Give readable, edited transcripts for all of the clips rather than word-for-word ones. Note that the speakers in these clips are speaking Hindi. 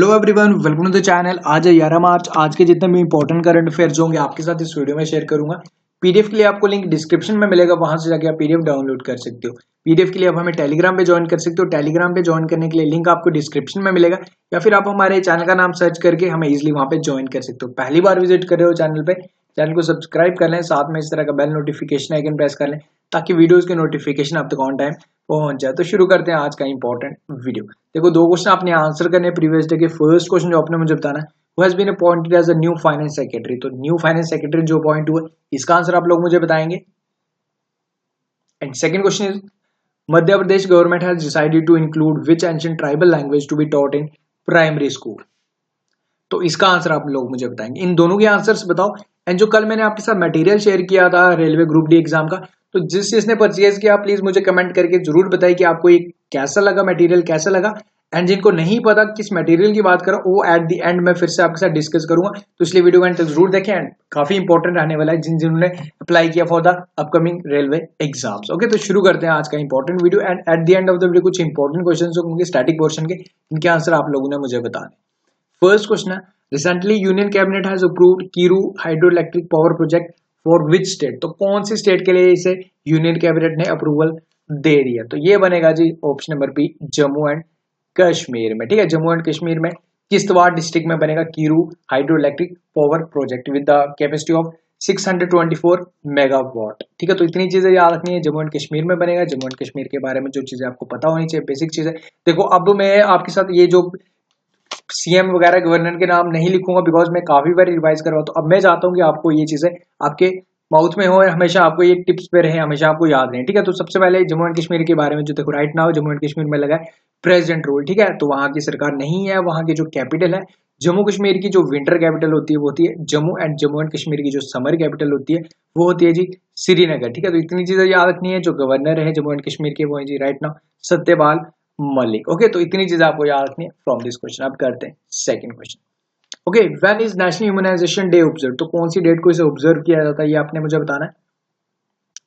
Hello everyone, welcome to the channel. आज है 11 मार्च। आज के जितने भी इंपॉर्टेंट करंट अफेयर्स होंगे आपके साथ इस वीडियो में शेयर करूंगा। पीडीएफ के लिए आपको लिंक डिस्क्रिप्शन में मिलेगा, वहां से जाके आप पीडीएफ डाउनलोड कर सकते हो। पीडीएफ के लिए आप हमें टेलीग्राम पे ज्वाइन कर सकते हो। टेलीग्राम पे ज्वाइन करने के लिए लिंक आपको डिस्क्रिप्शन में मिलेगा, या फिर आप हमारे चैनल का नाम सर्च करके हमें इजिली वहां पे ज्वाइन कर सकते हो। पहली बार विजिट कर रहे हो चैनल पे, चैनल को सब्सक्राइब कर लें, साथ में इस तरह का बेल नोटिफिकेशन आइकन प्रेस कर लें ताकि वीडियोस के नोटिफिकेशन आप तक ऑन टाइम पहुंच जाए। तो शुरू करते हैं आज का इंपॉर्टेंट वीडियो। देखो, दो क्वेश्चन आपने आंसर करने प्रीवियस डे के। फर्स्ट क्वेश्चन जो आपने मुझे बताना है, who has been appointed as a new finance secretary। तो न्यू फाइनेंस सेक्रेटरी जो अपॉइंट हुआ, इसका आंसर आप लोग मुझे बताएंगे। And second question is, Madhya Pradesh government has decided to include which ancient tribal language to be taught in primary school. तो इसका आंसर आप लोग मुझे बताएंगे। इन दोनों के आंसर्स बताओ। एंड जो कल मैंने आपके साथ मटेरियल शेयर किया था रेलवे ग्रुप डी एग्जाम का, तो जिसने परचेज किया प्लीज मुझे कमेंट करके जरूर बताइए कि आपको ये कैसा लगा, मटेरियल कैसा लगा। एंड जिनको नहीं पता किस मटेरियल की बात करो, वो एट द एंड मैं फिर से आपके साथ डिस्कस करूंगा, तो इसलिए वीडियो को जरूर देखें। एंड काफी इंपॉर्टेंट रहने वाला है जिन्होंने अप्लाई किया for the upcoming railway exams. Okay, तो शुरू करते हैं आज का important video. And at the end of the video कुछ इंपॉर्टेंट क्वेश्चन होंगे स्टैटिक पोर्शन के, इनके आंसर आप लोगों ने मुझे बताने। फर्स्ट क्वेश्चन है, recently union cabinet has approved Kiru hydro electric power project for which state. तो कौन सी स्टेट के लिए इसे यूनियन कैबिनेट ने अप्रूवल दे दिया? तो ये बनेगा जी option number B, Jammu and Kashmir में। ठीक है, जम्मू एंड कश्मीर में किश्तवाड़ डिस्ट्रिक्ट में बनेगा Kiru hydro electric power project with the capacity of 624 megawatt. ठीक है, तो इतनी चीजें याद रखनी है। जम्मू एंड कश्मीर में बनेगा। जम्मू एंड कश्मीर के बारे में जो चीजें आपको पता होनी चाहिए, बेसिक चीजें। देखो, अब मैं आपके साथ ये जो सीएम वगैरह गवर्नर के नाम नहीं लिखूंगा, बिकॉज मैं काफी बार रिवाइज कर रहा हूं। तो अब मैं चाहता हूं कि आपको ये चीजें आपके माउथ में हो, हमेशा आपको ये टिप्स पे रहे, हमेशा आपको याद रहे। ठीक है, तो सबसे पहले जम्मू एंड कश्मीर के बारे में जो देखो, right now Jammu and Kashmir में लगा है प्रेसिडेंट रूल। ठीक है, तो वहां की सरकार नहीं है। वहां की जो कैपिटल है जम्मू कश्मीर की, जो विंटर कैपिटल होती है वो होती है जम्मू। एंड जम्मू एंड कश्मीर की जो समर कैपिटल होती है वो होती है जी श्रीनगर। ठीक है, तो इतनी चीजें याद रखनी है। जो गवर्नर है जम्मू एंड कश्मीर के वो है जी right now Satyapal Malik. Okay, तो इतनी चीजें आपको याद रखनी है फ्रॉम दिस क्वेश्चन। अब करते हैं second question. Okay, when is national immunization day observe. तो कौन सी डेट को इसे ऑब्जर्व किया जाता है, ये आपने मुझे बताना है।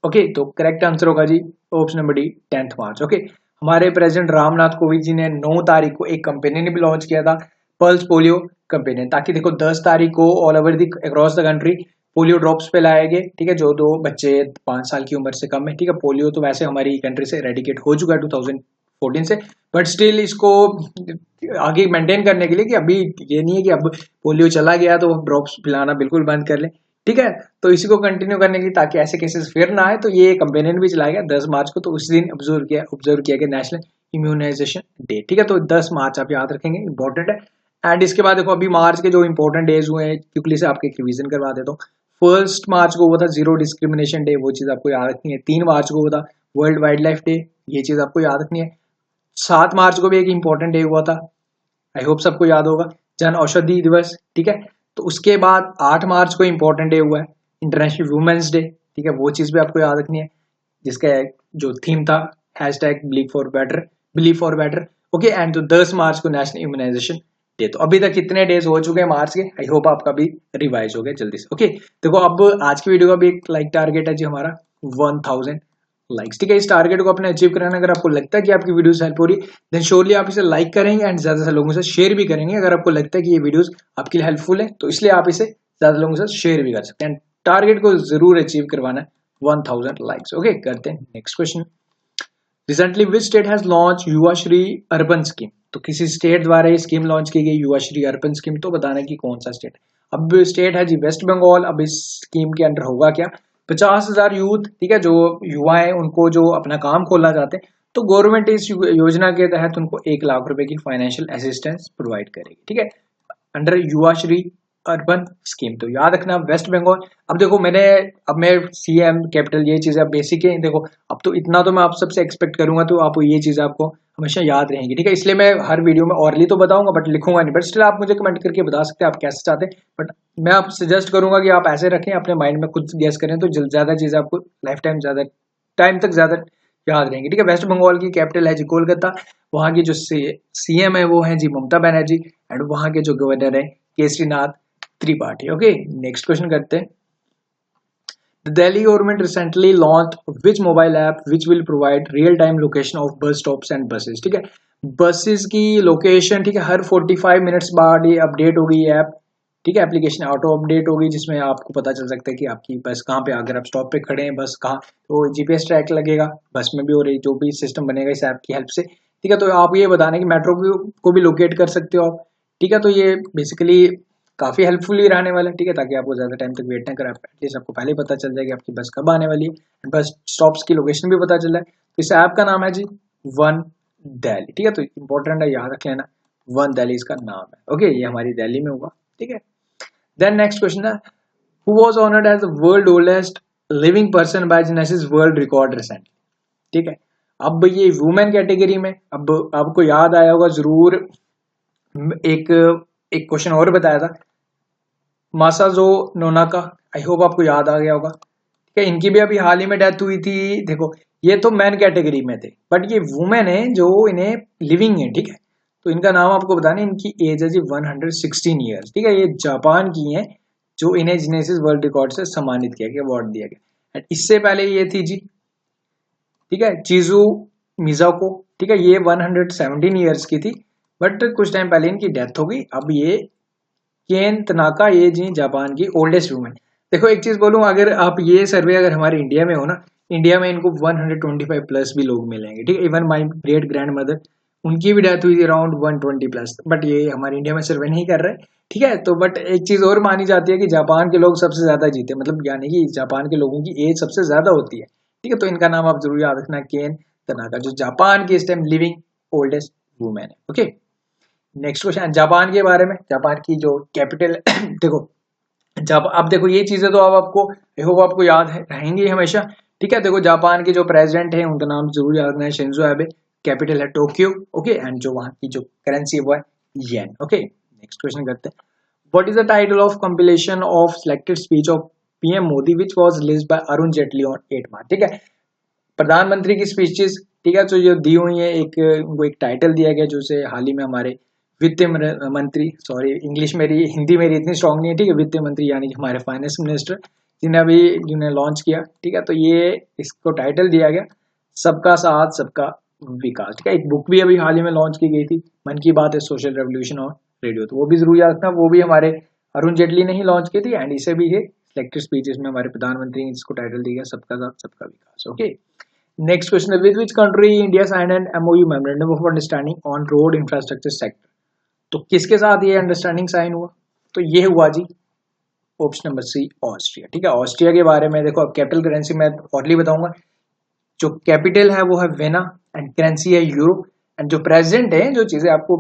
ओके, तो करेक्ट आंसर होगा जी ऑप्शन नंबर डी, 10 मार्च। ओके, हमारे प्रेसिडेंट रामनाथ कोविंद जी ने 9 तारीख को एक कंपेनियन भी लॉन्च किया था, पल्स पोलियो कंपेनियन, ताकि देखो 10 तारीख को all over the across the country polio drops पे लाए गए। ठीक है, जो दो बच्चे 5 साल की उम्र से कम है। ठीक है, पोलियो तो वैसे हमारी कंट्री से रेडिकेट हो चुका है 2014 से, बट स्टिल इसको आगे मेंटेन करने के लिए कि अभी ये नहीं है कि अब पोलियो चला गया तो ड्रॉप्स पिलाना बिल्कुल बंद कर ले। ठीक है, तो इसी को कंटिन्यू करने की, ताकि ऐसे केसेस फिर ना आए, तो ये कंपेनियन भी चलाया गया 10 मार्च को। तो उस दिन ऑब्जर्व किया गया नेशनल इम्यूनाइजेशन डे। ठीक है, तो 10 मार्च आप याद रखेंगे, इंपॉर्टेंट है। एंड इसके बाद देखो, अभी मार्च के जो इंपॉर्टेंट डेज हुए हैं, क्विकली से आपके रिवीजन करवा देता हूँ। फर्स्ट मार्च को हुआ था जीरो डिस्क्रिमिनेशन डे, वो चीज आपको याद रखनी है। 3 मार्च को हुआ था वर्ल्ड वाइल्ड लाइफ डे, ये चीज आपको याद रखनी है। 7 मार्च को भी एक इंपॉर्टेंट डे हुआ था, आई होप सबको याद होगा, जन औषधि दिवस। ठीक है, तो उसके बाद 8 मार्च को इंपॉर्टेंट डे हुआ है इंटरनेशनल वुमेन्स डे। ठीक है, वो चीज भी आपको याद रखनी है, जिसका जो थीम था hashtag believe for better. Okay, and तो 10 मार्च को नेशनल इम्यूनाइजेशन डे। तो अभी तक कितने डेज हो चुके हैं मार्च के, आई होप आपका भी रिवाइज हो गया जल्दी से। ओके, देखो अब आज की वीडियो का भी एक लाइक टारगेट है जी हमारा 1000 लाइक्स। ठीक है, इस टारगेट को अपने अचीव कराना, अगर आपको लगता है कि आपकी वीडियोस हेल्प हो रही है, देन श्योरली आप इसे लाइक करेंगे एंड ज्यादा से लोगों से शेयर भी करेंगे। अगर आपको लगता है कि ये वीडियोस आपके लिए हेल्पफुल है, तो इसलिए आप इसे ज्यादा लोगों से शेयर भी कर सकते हैं। टारगेट को जरूर अचीव करवाना है 1000 लाइक्स। ओके, करते हैं next question. Recently which state has launch युवा श्री अर्बन स्कीम। तो किसी स्टेट द्वारा ये स्कीम लॉन्च की गई युवा श्री अर्बन स्कीम, तो बताना कि कौन सा स्टेट। अब स्टेट है जी वेस्ट बंगाल। अब इस स्कीम के अंडर होगा क्या, 50,000 यूथ, ठीक है, जो युवा है उनको जो अपना काम खोलना चाहते हैं, तो गवर्नमेंट इस योजना के तहत उनको 1 लाख रुपए की फाइनेंशियल असिस्टेंस प्रोवाइड करेगी। ठीक है, अंडर युवा श्री अर्बन स्कीम। तो याद रखना वेस्ट बंगाल। अब देखो अब मैं सीएम कैपिटल ये चीजें बेसिक है। देखो, अब तो इतना तो मैं आप सबसे एक्सपेक्ट करूंगा, तो आप ये चीज आपको हमेशा याद रहेंगी। ठीक है, इसलिए मैं हर वीडियो में ऑरली तो बताऊंगा बट लिखूंगा नहीं, बट स्टिल आप मुझे कमेंट करके बता सकते हैं आप कैसे चाहते हैं। बट मैं आप सजेस्ट करूंगा कि आप ऐसे रखें, अपने माइंड में खुद गेस करें, तो ज्यादा चीजें आपको लाइफ टाइम ज्यादा टाइम तक ज्यादा याद रहेंगे। ठीक है, वेस्ट बंगाल की कैपिटल है जी कोलकाता। वहां की जो सीएम है वो है जी ममता बनर्जी, एंड वहां के जो गवर्नर है Kesarinath Tripathi. Okay, next question करते हैं। The Delhi government recently launch which mobile app which will provide real time location of bus stops and buses. ठीक है, बसेस की लोकेशन, ठीक है, हर 45 मिनट्स बाद ये अपडेट होगी ये ऐप। ठीक है, एप्लीकेशन ऑटो अपडेट होगी जिसमें आपको पता चल सकता है कि आपकी बस कहाँ पे, अगर आप स्टॉप पे खड़े हैं बस कहाँ, तो जीपीएस ट्रैक लगेगा बस में भी, और जो भी सिस्टम बनेगा इस ऐप की हेल्प से। ठीक है, तो आप ये बताने कि मेट्रो को भी लोकेट कर सकते हो आप। ठीक है, तो ये बेसिकली काफी हेल्पफुल ही रहने वाला है। ठीक है, ताकि आपको ज्यादा टाइम तक वेट ना करें, एटलीस्ट आपको पहले ही पता चल जाए कि आपकी बस कब आने वाली है, बस स्टॉप्स की लोकेशन भी पता चल जाए। तो इस ऐप का नाम है जी वन दिल्ली। ठीक है, तो इंपॉर्टेंट है, याद रख लेना, वन दिल्ली इसका नाम है। ओके, ये हमारी दिल्ली में होगा। ठीक है, देन नेक्स्ट क्वेश्चन है, who was honoured as the world oldest living person by Guinness world record recent. ठीक है, अब ये वुमेन कैटेगरी में, अब आपको याद आया होगा जरूर, एक एक क्वेश्चन और बताया था मासाजो नोनाका, आई होप आपको याद आ गया होगा। ठीक है, इनकी भी अभी हाल ही में डेथ हुई थी। देखो, ये तो मैन कैटेगरी में थे, बट ये वुमेन है जो इन्हें लिविंग है। ठीक है, तो इनका नाम आपको बताना, इनकी एज है जी 116 ईयर्स। ठीक है, ये जापान की हैं जो इन्हें गिनेस वर्ल्ड रिकॉर्ड से सम्मानित किया गया, अवार्ड दिया गया। इससे पहले ये थी जी, ठीक है, चीजू मिजाको। ठीक है, ये 117 ईयर्स की थी, बट कुछ टाइम पहले इनकी डेथ हो गई। अब ये केन तनाका, ये जी जापान की ओल्डेस्ट वुमेन। देखो एक चीज बोलूं, अगर आप ये सर्वे अगर हमारे इंडिया में हो ना, इंडिया में इनको 125 प्लस भी लोग मिलेंगे। ठीक है, even my great grand mother, उनकी भी डेथ हुई थी अराउंड 120 प्लस, बट ये हमारे इंडिया में सर्वे नहीं कर रहे। ठीक है, तो बट एक चीज और मानी जाती है कि जापान के लोग सबसे ज्यादा जीते, मतलब यानी कि जापान के लोगों की एज सबसे ज्यादा होती है। ठीक है, तो इनका नाम आप जरूर याद रखना, केन तनाका, जो जापान की इस टाइम लिविंग ओल्डेस्ट वुमेन है। ओके, नेक्स्ट क्वेश्चन जापान के बारे में, जापान की जो कैपिटल देखो, जब अब देखो ये चीजें तो अब आपको, आई होप आपको याद है रहेंगी हमेशा। ठीक है, देखो जापान के जो प्रेसिडेंट है उनका नाम जरूर याद रखना है, शिंजो एबे। कैपिटल है टोक्यो। ओके, एंड जो वहां की जो करेंसी है वो है येन। ओके, नेक्स्ट क्वेश्चन करते हैं, what is the title of compilation of selected speech of PM Modi which was released by Arun Jaitley on 8 March. ठीक है, प्रधानमंत्री की स्पीचेस, ठीक है, तो जो दी हुई है, एक उनको एक टाइटल दिया गया जो से हाल ही में हमारे वित्त मंत्री, सॉरी इंग्लिश मेरी, हिंदी मेरी इतनी स्ट्रांग नहीं है। ठीक है, वित्त मंत्री यानी कि हमारे फाइनेंस मिनिस्टर जिन्हें लॉन्च किया। ठीक है, तो ये इसको टाइटल दिया गया सबका साथ सबका विकास। ठीक है, एक बुक भी अभी हाल ही में लॉन्च की गई थी, मन की बात है सोशल रेवोल्यूशन और रेडियो, तो वो भी जरूर याद रखना, वो भी हमारे अरुण जेटली ने ही लॉन्च की थी। एंड इसे भी ये सिलेक्टेड स्पीचेस में हमारे प्रधानमंत्री ने इसको टाइटल दिया सबका साथ सबका विकास। ओके, नेक्स्ट क्वेश्चन है, with which country India sign an MOU memorandum of understanding on road infrastructure sector. तो किसके साथ ये अंडरस्टैंडिंग साइन हुआ, तो ये हुआ जी ऑप्शन नंबर सी, ऑस्ट्रिया। ठीक है, ऑस्ट्रिया के बारे में देखो, अब कैपिटल करेंसी मैं ऑर्डली बताऊंगा, जो कैपिटल है वो है वेना एंड करेंसी है यूरो, एंड जो प्रेसिडेंट है, जो चीजें आपको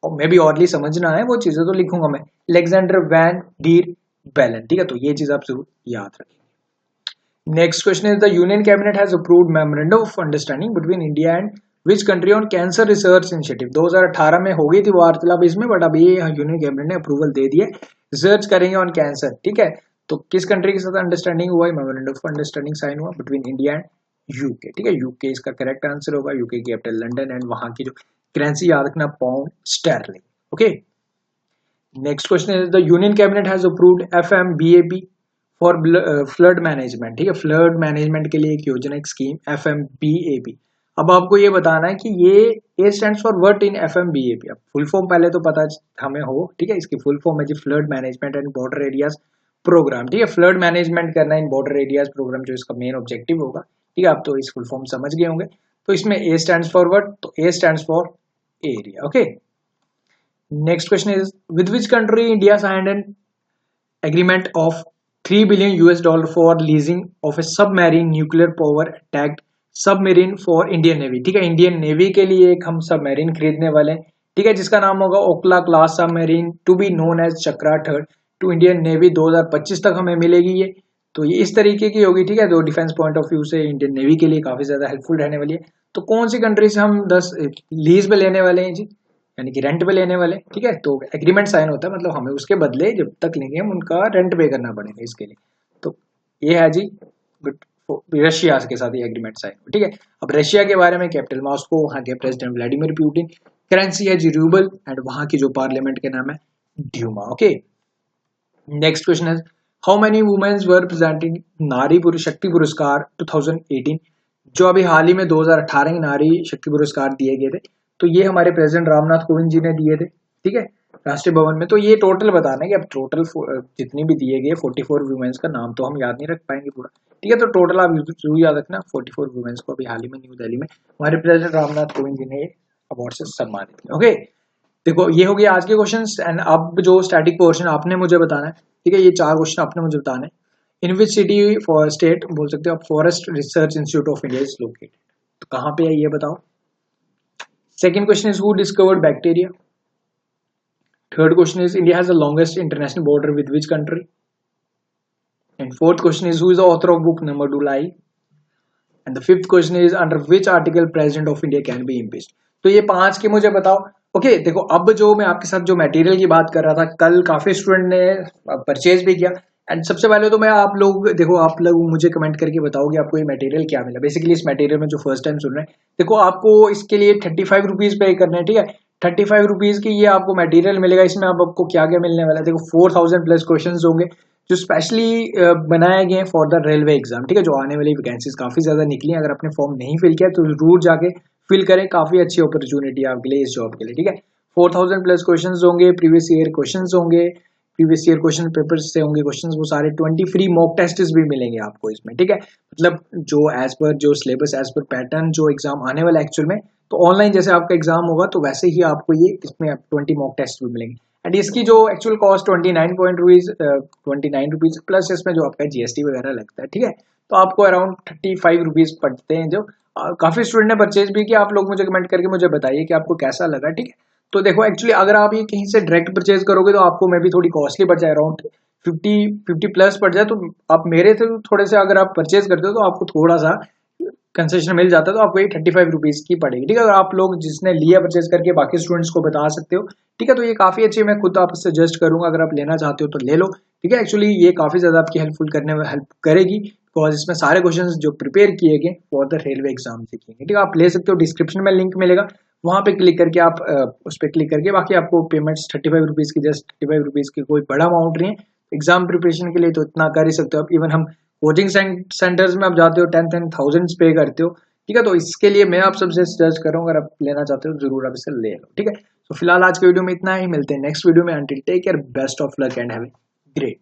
मे बी ऑर्डली समझना है वो चीजें तो लिखूंगा मैं, अलेक्जेंडर वैन डीर बेलन। ठीक है, तो ये चीज आप जरूर याद रखेंगे। Next question is the union cabinet has approved memorandum of understanding between India and which country on cancer research initiative. 2018 में हो गई थी वार्तालाप इसमें, बट अब ये यूनियन कैबिनेट ने अप्रूवल दे दिया, रिसर्च करेंगे ऑन कैंसर। ठीक है, तो किस कंट्री के साथ अंडरस्टैंडिंग हुआ, मेमोरेंडम ऑफ अंडरस्टैंडिंग साइन हुआ बिटवीन इंडिया एंड यूके। ठीक है, यूके इसका करेक्ट आंसर होगा, यूके की कैपिटल लंदन, एंड वहां की जो करेंसी याद रखना pound sterling. Okay, next question is the union cabinet has approved FMBAP for flood management. ठीक है, फ्लड मैनेजमेंट के लिए एक योजना, एक स्कीम एफएमबीएपी। अब आपको ये बताना है कि ये A stands for what in FMBAP. अब फुल फॉर्म पहले तो पता हमें हो। ठीक है, इसकी फुल फॉर्म है जी flood management and border areas programme. ठीक है, फ्लड मैनेजमेंट करना इन बॉर्डर एरियाज प्रोग्राम जो इसका मेन ऑब्जेक्टिव होगा। ठीक है, आप तो इस फुल फॉर्म समझ गए होंगे। तो इसमें ए स्टैंड्स फॉर व्हाट, तो ए stands for area. Okay, next question is with which country India signed an agreement of $3 billion for leasing of a submarine nuclear power attacked submarine for Indian navy. ठीक है, इंडियन नेवी के लिए एक हम सबमरीन खरीदने वाले हैं। ठीक है, जिसका नाम होगा Akula class submarine to be known as Chakra third to Indian navy. 2025 तक हमें मिलेगी ये, तो ये इस तरीके की होगी। ठीक है, तो डिफेंस पॉइंट ऑफ व्यू से इंडियन नेवी के लिए काफी ज्यादा हेल्पफुल रहने वाली है। तो कौन सी कंट्री से हम 10 लीज पे लेने वाले हैं जी, यानी कि रेंट पे लेने वाले। ठीक है, तो एग्रीमेंट साइन होता है, मतलब हमें उसके बदले जब तक लेंगे हम उनका रेंट पे करना पड़ेगा इसके लिए। तो ये है जी रशिया के साथ ये एग्रीमेंट साइन। ठीक है, अब रशिया के बारे में, कैपिटल मॉस्को, वहां के प्रेसिडेंट व्लादिमीर पुतिन, करेंसी है जी रूबल, एंड वहां की जो पार्लियामेंट के नाम है ड्यूमा। ओके, नेक्स्ट क्वेश्चन है how many womens were presented Nari Shakti पुरस्कार 2018, जो अभी हाल ही में 2018 के नारी शक्ति पुरस्कार दिए गए थे, तो ये हमारे प्रेसिडेंट रामनाथ कोविंद जी ने दिए थे, ठीक है, राष्ट्रीय भवन में। तो ये टोटल बताना है कि अब टोटल जितनी भी दिए गए 44 वुमेन्स का नाम तो हम याद नहीं रख पाएंगे पूरा, ठीक है, तो टोटल आप जरूर याद रखना 44 वुमेन्स को अभी हाल ही में न्यू दिल्ली में हमारे प्रेसिडेंट रामनाथ कोविंद जी ने अवार्ड से सम्मानित किया। ओके, देखो ये हो गया आज के क्वेश्चंस। एंड अब जो स्टैटिक पोर्शन आपने मुझे बताना है, ठीक है, ये 4 क्वेश्चन आपने मुझे बताने हैं। इन विच सिटी फॉर स्टेट बोल सकते हो आप forest research institute of India is located, तो कहाँ पे है ये बताओ। Second question is who discovered bacteria. Third question is India has the longest international border with which country. And fourth question is who is the author of book number 2 lie. And the fifth question is under which article president of India can be impeached. तो ये 5 के मुझे बताओ। ओके, देखो अब जो मैं आपके साथ जो मटेरियल की बात कर रहा था, कल काफी स्टूडेंट ने परचेज भी किया। एंड सबसे पहले तो मैं आप लोग देखो, आप लोग मुझे कमेंट करके बताओगे आपको ये मटेरियल क्या मिला। बेसिकली इस मटेरियल में जो फर्स्ट टाइम सुन रहे हैं, देखो आपको इसके लिए 35 रुपीज पे करना है, ठीक है, 35 रुपीज की ये आपको मटेरियल मिलेगा। इसमें आपको क्या क्या मिलने वाला है, देखो 4000 प्लस क्वेश्चन होंगे जो स्पेशली बनाए गए फॉर द रेलवे एग्जाम, ठीक है, जो आने वाली वैकेंसीज काफी ज्यादा निकली हैं। अगर आपने फॉर्म नहीं फिल किया तो जरूर जाके फिल करें, काफी अच्छी अपॉर्चुनिटी है आपके लिए इस जॉब के लिए, ठीक है। 4000 प्लस क्वेश्चंस होंगे, प्रीवियस ईयर क्वेश्चंस होंगे, प्रीवियस ईयर क्वेश्चन पेपर से होंगे क्वेश्चंस, वो सारे 20 फ्री मॉक टेस्ट भी मिलेंगे आपको इसमें, ठीक है। मतलब जो एज पर जो सिलेबस एज पर पैटर्न जो एग्जाम आने वाला एक्चुअल में, तो ऑनलाइन जैसे आपका एग्जाम होगा तो वैसे ही आपको ये इसमें 20 मॉक टेस्ट भी मिलेंगे। एंड इसकी जो एक्चुअल कॉस्ट 29 रुपीज प्लस इसमें जो आपका जीएसटी वगैरह लगता है, ठीक है, तो आपको अराउंड 35 रुपीज पड़ते हैं। जो काफी स्टूडेंट ने परचेज भी किया। आप लोग मुझे कमेंट करके मुझे बताइए कि आपको कैसा लगा, ठीक है। तो देखो एक्चुअली अगर आप ये कहीं से डायरेक्ट परचेज करोगे तो आपको मे भी थोड़ी कॉस्टली पड़ जाए, अराउंड 50 प्लस पड़ जाए। तो आप मेरे से थोड़े से अगर आप परचेज करते हो तो आपको थोड़ा सा कंसेशन मिल जाता है, तो आपको ये 35 रुपीज की पड़ेगी, ठीक है। अगर आप लोग जिसने लिया परचेज करके बाकी स्टूडेंट्स को बता सकते हो, ठीक है, तो ये काफी अच्छी, मैं खुद आप सजेस्ट करूंगा अगर आप लेना चाहते हो तो ले लो, ठीक है। एक्चुअली ये काफी ज्यादा आपकी हेल्पफुल करने में हेल्प करेगी, बिकॉज इसमें सारे क्वेश्चंस जो प्रिपेयर किए गए फॉर द रेलवे एग्जाम सीखेंगे, ठीक है। आप ले सकते हो, डिस्क्रिप्शन में लिंक मिलेगा, वहां पे क्लिक करके आप उस पर क्लिक करके बाकी आपको पेमेंट्स 35 रुपीज की, जस्ट 35 रुपीज की कोई बड़ा अमाउंट नहीं है। एग्जाम प्रिपरेशन के लिए तो इतना कर ही सकते हो आप। इवन हम कोचिंग सेंटर्स में आप जाते हो 10,000 पे करते हो, ठीक है। तो इसके लिए मैं आप सबसे सजेस्ट करूंगा, अगर आप लेना चाहते हो जरूर आप इसे ले लो, ठीक है। तो फिलहाल आज के वीडियो में इतना ही, मिलते हैं नेक्स्ट वीडियो में। Until take care, best of luck and have a great.